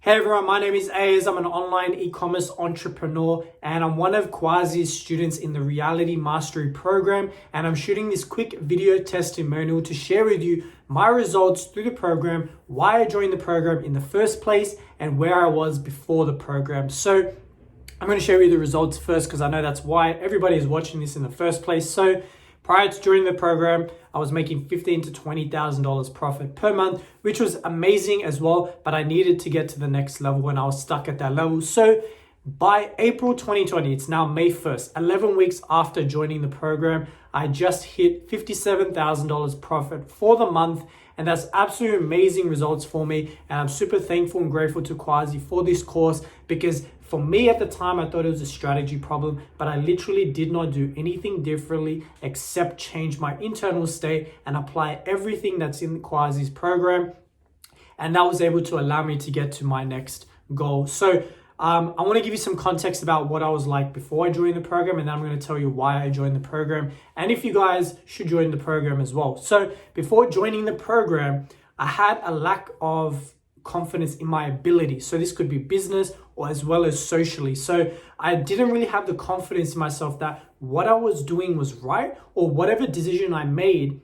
Hey everyone, my name is Ayaz. I'm an online e-commerce entrepreneur and I'm one of Quasi's students in the Reality Mastery program, and I'm shooting this quick video testimonial to share with you my results through the program, why I joined the program in the first place, and where I was before the program. So I'm going to share with you the results first because I know that's why everybody is watching this in the first place. So prior to joining the program, I was making $15,000 to $20,000 profit per month, which was amazing as well, but I needed to get to the next level when I was stuck at that level. So by April 2020, it's now May 1st, 11 weeks after joining the program, I just hit $57,000 profit for the month. And that's absolutely amazing results for me. And I'm super thankful and grateful to Quasi for this course, because for me at the time, I thought it was a strategy problem, but I literally did not do anything differently except change my internal state and apply everything that's in Quasi's program. And that was able to allow me to get to my next goal. So I want to give you some context about what I was like before I joined the program, and then I'm going to tell you why I joined the program and if you guys should join the program as well. So before joining the program, I had a lack of confidence in my ability. So this could be business or as well as socially. So I didn't really have the confidence in myself that what I was doing was right, or whatever decision I made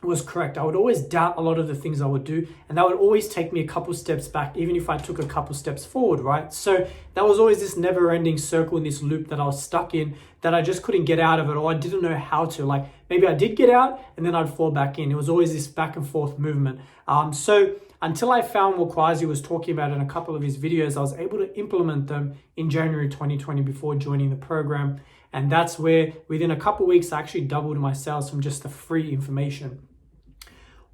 was correct. I would always doubt a lot of the things I would do, and that would always take me a couple steps back, even if I took a couple steps forward, right? So that was always this never-ending circle in this loop that I was stuck in, that I just couldn't get out of it, or I didn't know how to. Like maybe I did get out and then I'd fall back in. It was always this back and forth movement. So until I found what Quasi was talking about in a couple of his videos, I was able to implement them in January 2020 before joining the program. And that's where within a couple of weeks, I actually doubled my sales from just the free information.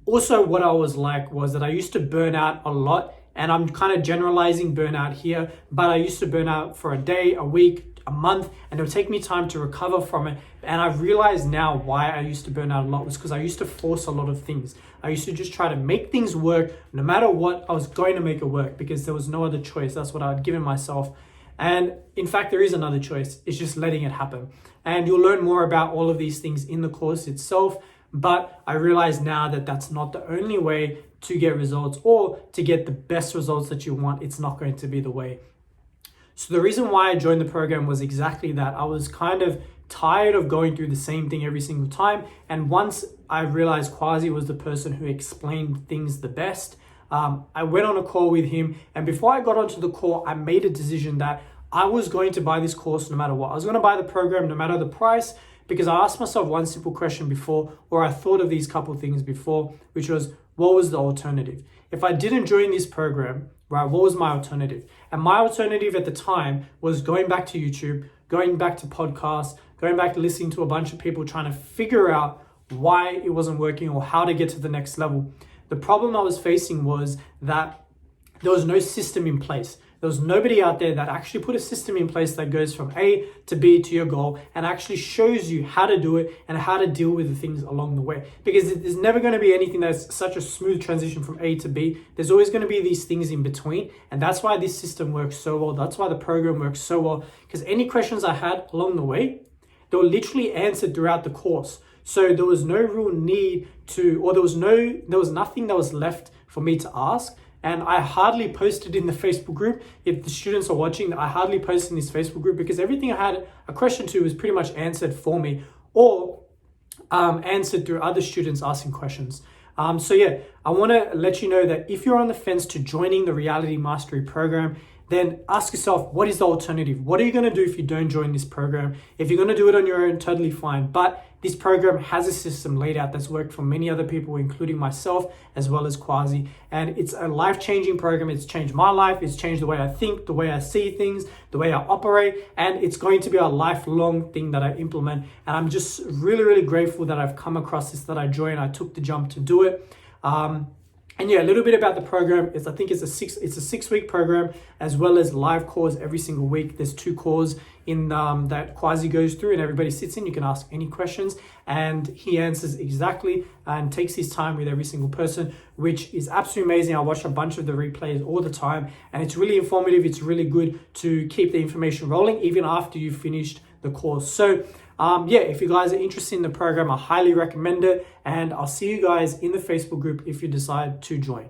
Also, what I was like was that I used to burn out a lot, and I'm kind of generalizing burnout here, but I used to burn out for a day, a week, a month, and it would take me time to recover from it. And I've realized now why I used to burn out a lot was because I used to force a lot of things. I used to just try to make things work. No matter what, I was going to make it work because there was no other choice. That's what I'd given myself. And in fact, there is another choice. It's just letting it happen. And you'll learn more about all of these things in the course itself. But I realize now that that's not the only way to get results, or to get the best results that you want. It's not going to be the way. So the reason why I joined the program was exactly that. I was kind of tired of going through the same thing every single time. And once I realized Quasi was the person who explained things the best, I went on a call with him. And before I got onto the call, I made a decision that I was going to buy this course no matter what. I was going to buy the program no matter the price, because I asked myself one simple question before, or I thought of these couple of things before, which was, what was the alternative? If I didn't join this program, right, what was my alternative? And my alternative at the time was going back to YouTube, going back to podcasts, going back to listening to a bunch of people trying to figure out why it wasn't working or how to get to the next level. The problem I was facing was that there was no system in place. There was nobody out there that actually put a system in place that goes from A to B to your goal and actually shows you how to do it and how to deal with the things along the way. Because there's never going to be anything that's such a smooth transition from A to B. There's always going to be these things in between. And that's why this system works so well. That's why the program works so well. Because any questions I had along the way, they were literally answered throughout the course. So there was no real need to, or there was nothing that was left for me to ask. And I hardly posted in the Facebook group. If the students are watching, I hardly posted in this Facebook group because everything I had a question to was pretty much answered for me, or answered through other students asking questions. So yeah, I want to let you know that if you're on the fence to joining the Reality Mastery program, then ask yourself, what is the alternative? What are you going to do if you don't join this program? If you're going to do it on your own, totally fine. But this program has a system laid out that's worked for many other people, including myself, as well as Quasi. And it's a life-changing program. It's changed my life. It's changed the way I think, the way I see things, the way I operate. And it's going to be a lifelong thing that I implement. And I'm just really, really grateful that I've come across this, that I joined. I took the jump to do it. And yeah, a little bit about the program is I think it's a 6-week program, as well as live calls every single week. There's 2 calls in that Quasi goes through and everybody sits in. You can ask any questions and he answers exactly and takes his time with every single person, which is absolutely amazing. I watch a bunch of the replays all the time and it's really informative. It's really good to keep the information rolling even after you've finished the course. So yeah, if you guys are interested in the program, I highly recommend it, and I'll see you guys in the Facebook group if you decide to join.